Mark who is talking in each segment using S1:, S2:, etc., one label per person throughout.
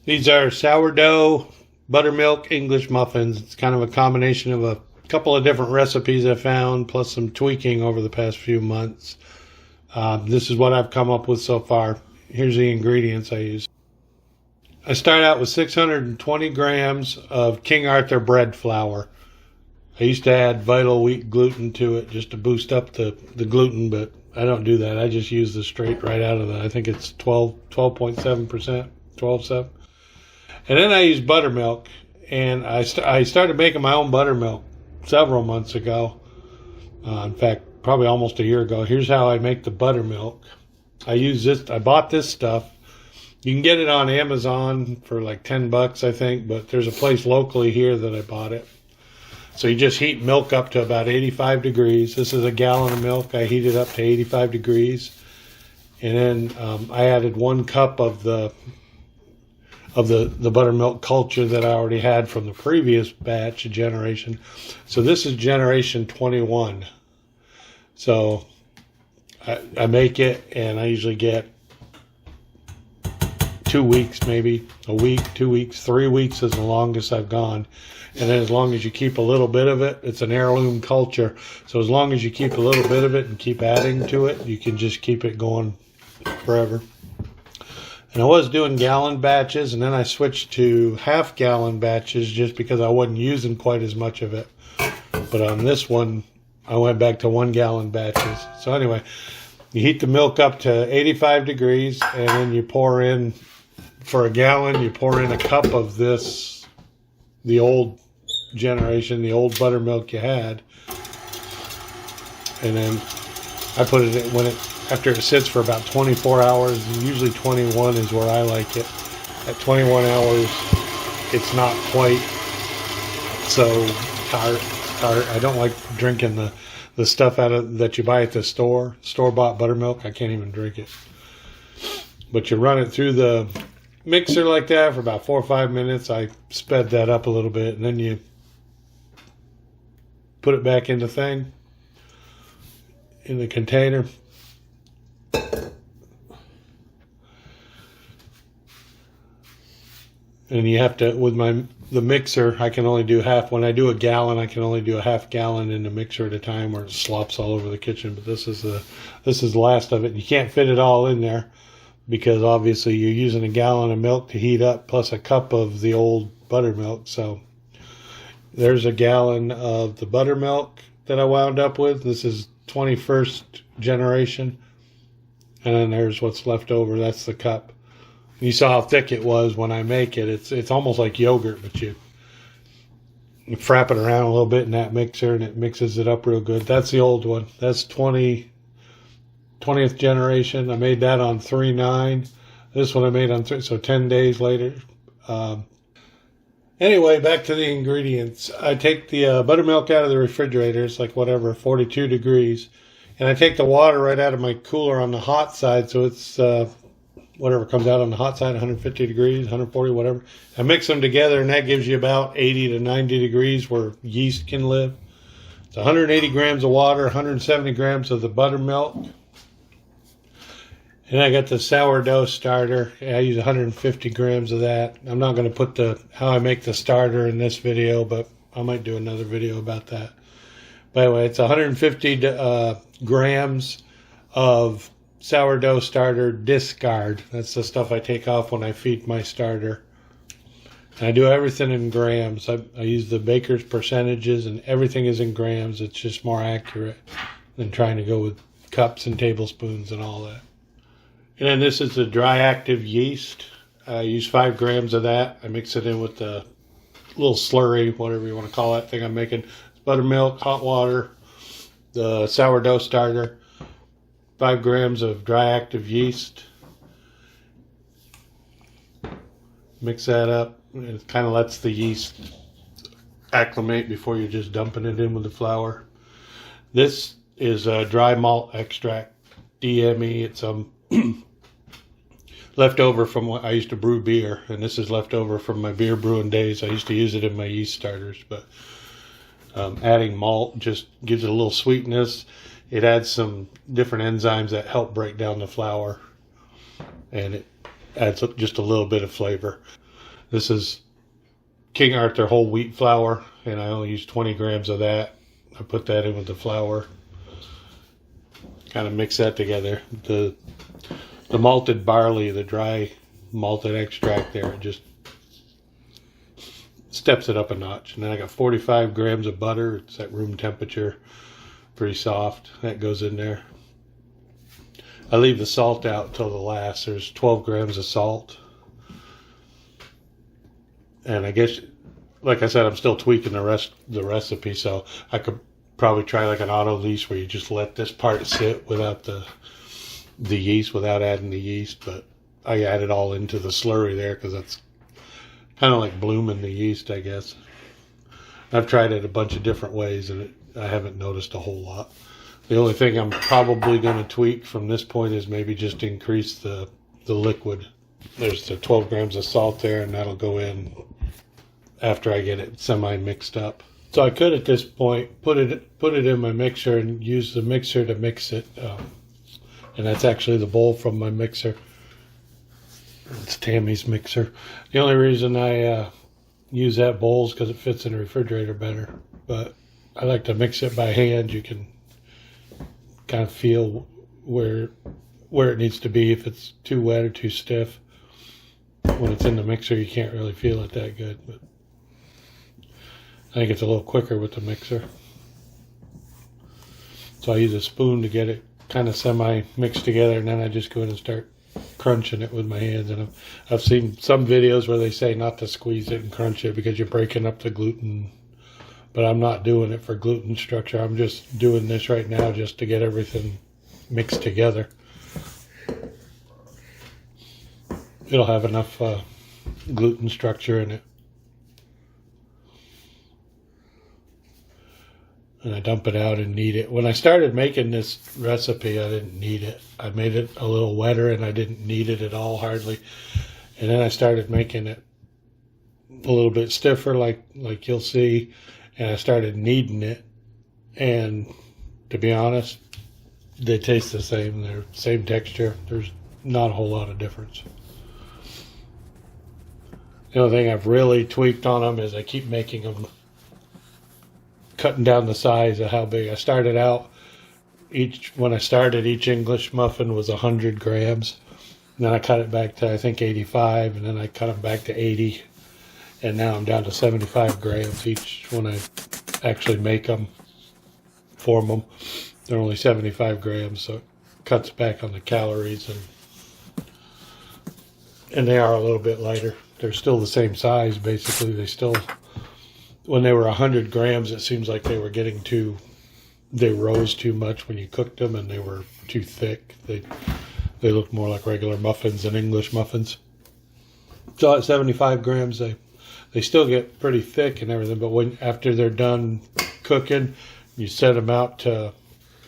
S1: These are sourdough buttermilk English muffins. It's kind of a combination of a couple of different recipes I found, plus some tweaking over the past few months. This is what I've come up with so far. Here's the ingredients I use. I start out with 620 grams of King Arthur bread flour. I used to add vital wheat gluten to it just to boost up the gluten, but I don't do that. I just use the straight right out of the, I think it's 12.7%, 12.7. And then I use buttermilk, and I started making my own buttermilk several months ago. In fact, probably almost a year ago. Here's how I make the buttermilk. I use this. I bought this stuff. You can get it on Amazon for like $10, I think, but there's a place locally here that I bought it. So you just heat milk up to about 85 degrees. This is a gallon of milk. I heat it up to 85 degrees. And then I added 1 cup of the buttermilk culture that I already had from the previous batch generation. So this is generation 21. So I make it, and I usually get 2 weeks, maybe a week, 2 weeks, 3 weeks is the longest I've gone. And then as long as you keep a little bit of it, it's an heirloom culture. So as long as you keep a little bit of it and keep adding to it, you can just keep it going forever. And I was doing gallon batches, and then I switched to half-gallon batches just because I wasn't using quite as much of it. But on this one, I went back to 1 gallon batches. So anyway, you heat the milk up to 85 degrees, and then you pour in, for a gallon, you pour in a cup of this, the old generation, the old buttermilk you had. And then I put it in, after it sits for about 24 hours, and usually 21 is where I like it. At 21 hours, it's not quite so tart. I don't like drinking the stuff that you buy at the store-bought buttermilk. I can't even drink it. But you run it through the mixer like that for about 4 or 5 minutes. I sped that up a little bit, and then you put it back in the thing, in the container. And you have to, with the mixer, I can only do half. When I do a gallon, I can only do a half gallon in the mixer at a time, or it slops all over the kitchen. But this is the last of it. You can't fit it all in there because obviously you're using a gallon of milk to heat up plus a cup of the old buttermilk. So there's a gallon of the buttermilk that I wound up with. This is 21st generation. And then there's what's left over. That's the cup. You saw how thick it was when I make it. It's almost like yogurt, but you frap it around a little bit in that mixer, and it mixes it up real good. That's the old one. That's 20th generation. I made that on 3/9. This one I made on 3, so 10 days later. Anyway, back to the ingredients. I take the buttermilk out of the refrigerator. It's like 42 degrees. And I take the water right out of my cooler on the hot side, so it's whatever comes out on the hot side, 150 degrees, 140, whatever. I mix them together, and that gives you about 80 to 90 degrees where yeast can live. It's 180 grams of water, 170 grams of the buttermilk. And I got the sourdough starter. I use 150 grams of that. I'm not going to put how I make the starter in this video, but I might do another video about that. By the way, it's 150 grams of sourdough starter discard. That's the stuff I take off when I feed my starter. And I do everything in grams. I use the baker's percentages, and everything is in grams. It's just more accurate than trying to go with cups and tablespoons and all that. And then this is the Dry Active Yeast. I use 5 grams of that. I mix it in with the little slurry, whatever you want to call that thing I'm making. It's buttermilk, hot water, the sourdough starter, 5 grams of Dry Active Yeast. Mix that up. It kind of lets the yeast acclimate before you're just dumping it in with the flour. This is Dry Malt Extract, DME. It's leftover from what I used to brew beer, and this is leftover from my beer brewing days. I used to use it in my yeast starters, but adding malt just gives it a little sweetness. It adds some different enzymes that help break down the flour, and it adds just a little bit of flavor. This is King Arthur whole wheat flour, and I only use 20 grams of that. I put that in with the flour. Kind of mix that together. The malted barley, the dry malted extract there, just steps it up a notch. And then I got 45 grams of butter. It's at room temperature, pretty soft. That goes in there. I leave the salt out till the last. There's 12 grams of salt. And I guess, like I said, I'm still tweaking the recipe, so I could probably try like an auto lease where you just let this part sit without the yeast, without adding the yeast. But I add it all into the slurry there because that's kind of like blooming the yeast, I guess. I've tried it a bunch of different ways, and I haven't noticed a whole lot. The only thing I'm probably going to tweak from this point is maybe just increase the liquid. There's the 12 grams of salt there, and that'll go in after I get it semi-mixed up. So I could, at this point, put it in my mixer and use the mixer to mix it. And that's actually the bowl from my mixer. It's Tammy's mixer. The only reason I use that bowl is because it fits in the refrigerator better. But I like to mix it by hand. You can kind of feel where it needs to be, if it's too wet or too stiff. When it's in the mixer, you can't really feel it that good. But I think it's a little quicker with the mixer. So I use a spoon to get it kind of semi-mixed together, and then I just go in and start crunching it with my hands. And I've seen some videos where they say not to squeeze it and crunch it because you're breaking up the gluten. But I'm not doing it for gluten structure. I'm just doing this right now just to get everything mixed together. It'll have enough gluten structure in it. And I dump it out and knead it. When I started making this recipe, I didn't knead it. I made it a little wetter, and I didn't knead it at all, hardly. And then I started making it a little bit stiffer, like you'll see. And I started kneading it. And to be honest, they taste the same. They're same texture. There's not a whole lot of difference. The only thing I've really tweaked on them is I keep making them, cutting down the size of how big. I started out, when I started, each English muffin was 100 grams. And then I cut it back to, I think, 85, and then I cut them back to 80. And now I'm down to 75 grams each when I actually make them, form them. They're only 75 grams, so it cuts back on the calories, and they are a little bit lighter. They're still the same size, basically. They still, when they were 100 grams, it seems like they rose too much when you cooked them, and they were too thick. They looked more like regular muffins than English muffins. So at 75 grams, they still get pretty thick and everything, but after they're done cooking, you set them out to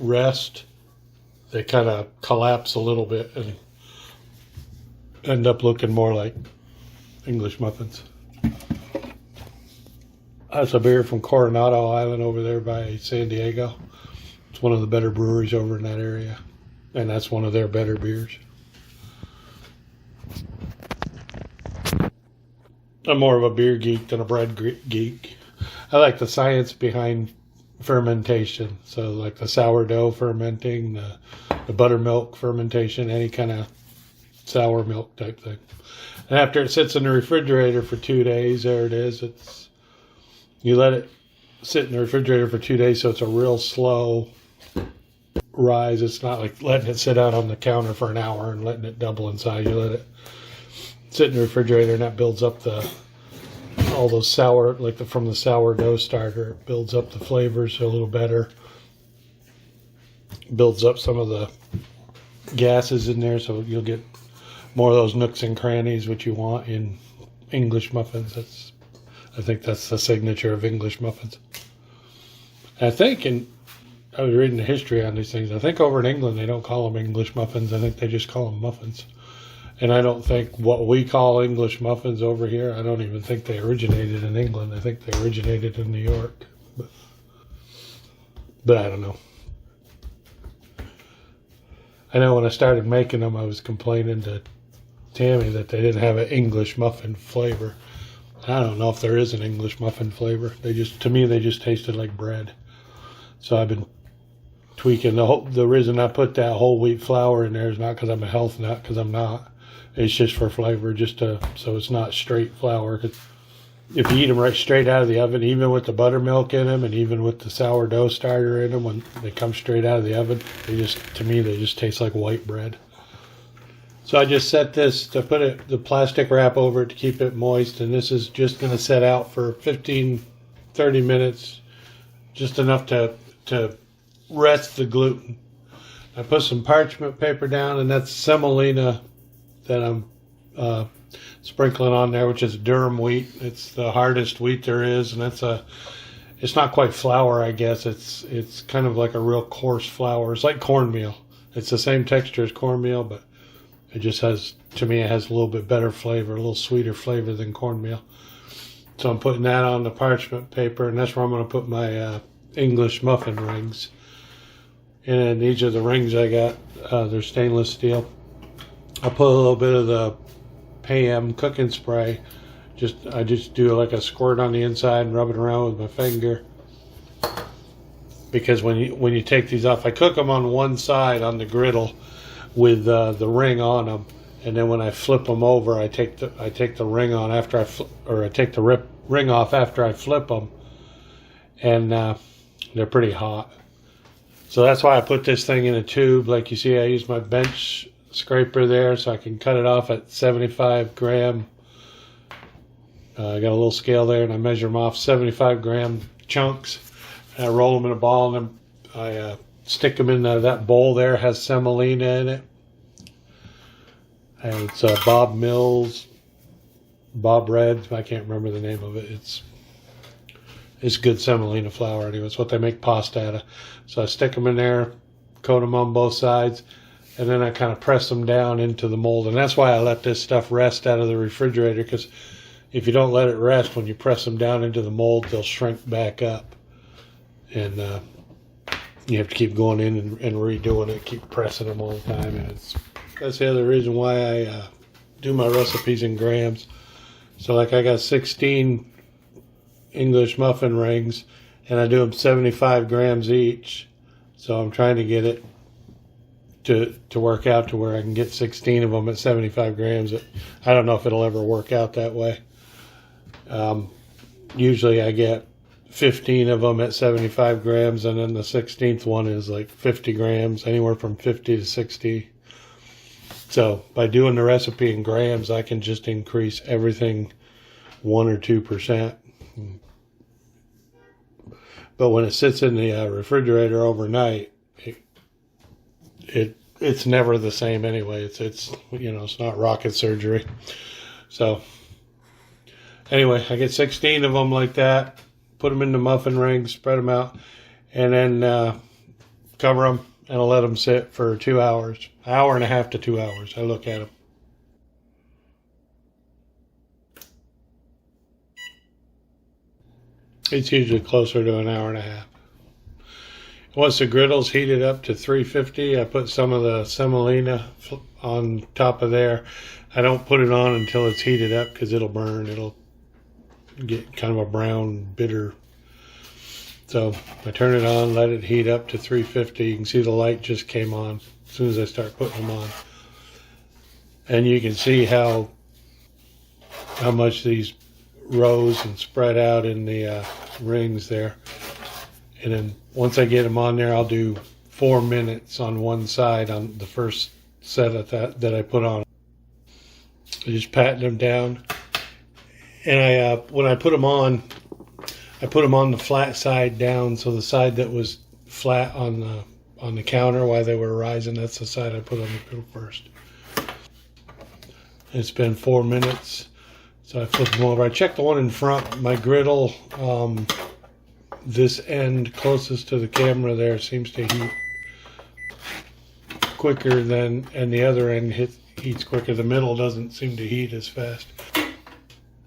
S1: rest, they kind of collapse a little bit and end up looking more like English muffins. That's a beer from Coronado Island over there by San Diego. It's one of the better breweries over in that area, and that's one of their better beers. I'm more of a beer geek than a bread geek. I like the science behind fermentation. So like the sourdough fermenting, the buttermilk fermentation, any kind of sour milk type thing. And after it sits in the refrigerator for 2 days, there it is. You let it sit in the refrigerator for 2 days, so it's a real slow rise. It's not like letting it sit out on the counter for an hour and letting it double in size. You let it sit in the refrigerator, and that builds up all those sour, from the sourdough starter. It builds up the flavors a little better. Builds up some of the gases in there, so you'll get more of those nooks and crannies, which you want in English muffins. I think that's the signature of English muffins. I think, and I was reading the history on these things, I think over in England they don't call them English muffins. I think they just call them muffins. And I don't think what we call English muffins over here, I don't even think they originated in England. I think they originated in New York. But I don't know. I know when I started making them, I was complaining to Tammy that they didn't have an English muffin flavor. I don't know if there is an English muffin flavor. To me, they just tasted like bread. So I've been tweaking. The reason I put that whole wheat flour in there is not because I'm a health nut, because I'm not. It's just for flavor, so it's not straight flour. 'Cause if you eat them right straight out of the oven, even with the buttermilk in them and even with the sourdough starter in them, when they come straight out of the oven, to me, they just taste like white bread. So I just set this to put the plastic wrap over it to keep it moist, and this is just going to set out for 15-30 minutes, just enough to rest the gluten. I put some parchment paper down, and that's semolina that I'm sprinkling on there, which is durum wheat. It's the hardest wheat there is, and it's not quite flour, I guess. It's kind of like a real coarse flour. It's like cornmeal. It's the same texture as cornmeal, but it just has, to me, it has a little bit better flavor, a little sweeter flavor than cornmeal. So I'm putting that on the parchment paper, and that's where I'm going to put my English muffin rings. And these are the rings I got. They're stainless steel. I put a little bit of the PM cooking spray. I just do like a squirt on the inside and rub it around with my finger. Because when you take these off, I cook them on one side on the griddle with the ring on them, and then when I flip them over, I take the ring on after I take the ring off after I flip them, and they're pretty hot. So that's why I put this thing in a tube. Like you see, I use my bench scraper there so I can cut it off at 75 gram. I got a little scale there, and I measure them off 75 gram chunks. And I roll them in a ball, and then I stick them in that bowl there. It has semolina in it. And it's Bob Red. I can't remember the name of it. It's good semolina flour anyway. It's what they make pasta out of. So I stick them in there, coat them on both sides, and then I kind of press them down into the mold. And that's why I let this stuff rest out of the refrigerator, because if you don't let it rest, when you press them down into the mold, they'll shrink back up. And you have to keep going in and redoing it, keep pressing them all the time. And that's the other reason why I do my recipes in grams. So like I got 16 English muffin rings, and I do them 75 grams each. So I'm trying to get it to work out to where I can get 16 of them at 75 grams. I don't know if it'll ever work out that way. Usually I get 15 of them at 75 grams, and then the 16th one is like 50 grams, anywhere from 50 to 60. So by doing the recipe in grams, I can just increase everything 1 or 2%. But when it sits in the refrigerator overnight, it's never the same anyway. It's not rocket surgery. So anyway, I get 16 of them like that. Put them in the muffin rings, spread them out, and then cover them, and I'll let them sit for 2 hours, an hour and a half to 2 hours. I look at them. It's usually closer to an hour and a half. Once the griddle's heated up to 350, I put some of the semolina on top of there. I don't put it on until it's heated up because it'll burn. It'll get kind of a brown, bitter. So I turn it on, let it heat up to 350. You can see the light just came on as soon as I start putting them on. And you can see how much these rose and spread out in the rings there. And then once I get them on there, I'll do 4 minutes on one side on the first set of that I put on. I just pat them down. And when I put them on, I put them on the flat side down, so the side that was flat on the counter while they were rising, that's the side I put on the griddle first. It's been 4 minutes, so I flip them over. I check the one in front. My griddle, this end closest to the camera there seems to heat quicker and the other end heats quicker. The middle doesn't seem to heat as fast.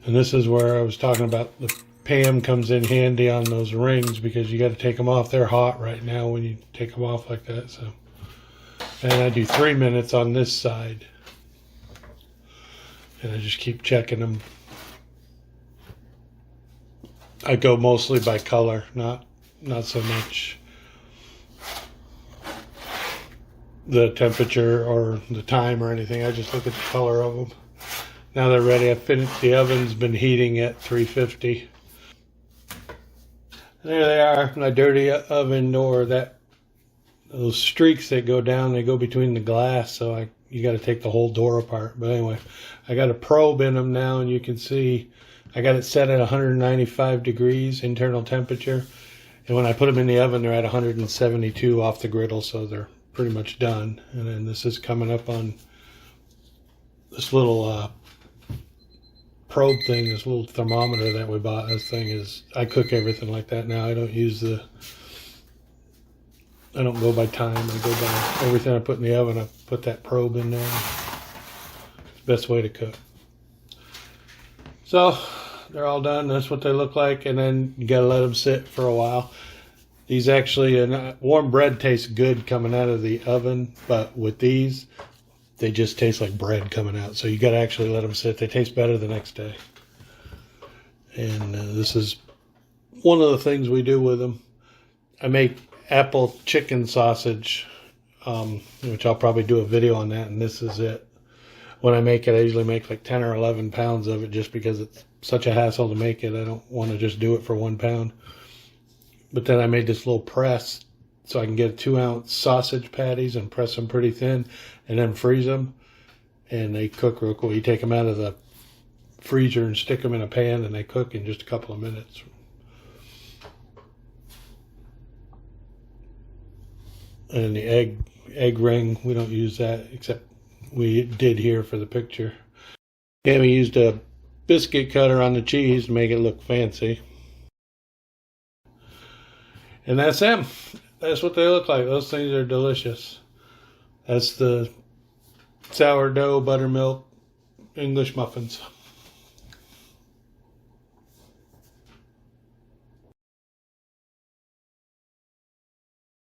S1: And this is where I was talking about the PAM comes in handy on those rings, because you got to take them off. They're hot right now when you take them off like that. So, and I do 3 minutes on this side. and I just keep checking them. I go mostly by color, not so much the temperature or the time or anything. I just look at the color of them. Now they're ready. I finished. The oven's been heating at 350. And there they are. My dirty oven door. Those streaks that go down, they go between the glass. So you got to take the whole door apart. But anyway, I got a probe in them now, and you can see I got it set at 195 degrees internal temperature. And when I put them in the oven, they're at 172 off the griddle, so they're pretty much done. And then this is coming up on this little probe thing, this little thermometer that we bought. This thing is, I cook everything like that now. I don't go by time. I go by everything I put in the oven. I put that probe in there. It's the best way to cook. So they're all done. That's what they look like. And then you got to let them sit for a while. These actually, warm bread tastes good coming out of the oven, but with these, they just taste like bread coming out. So you got to actually let them sit. They taste better the next day. And this is one of the things we do with them. I make apple chicken sausage, which I'll probably do a video on that, and this is it. When I make it, I usually make like 10 or 11 pounds of it just because it's such a hassle to make it. I don't want to just do it for 1 pound. But then I made this little press so I can get 2-ounce sausage patties and press them pretty thin and then freeze them. And they cook real cool. You take them out of the freezer and stick them in a pan and they cook in just a couple of minutes. And the egg ring, we don't use that, except we did here for the picture. And we used a biscuit cutter on the cheese to make it look fancy. And that's them. That's what they look like. Those things are delicious. That's the sourdough buttermilk English muffins.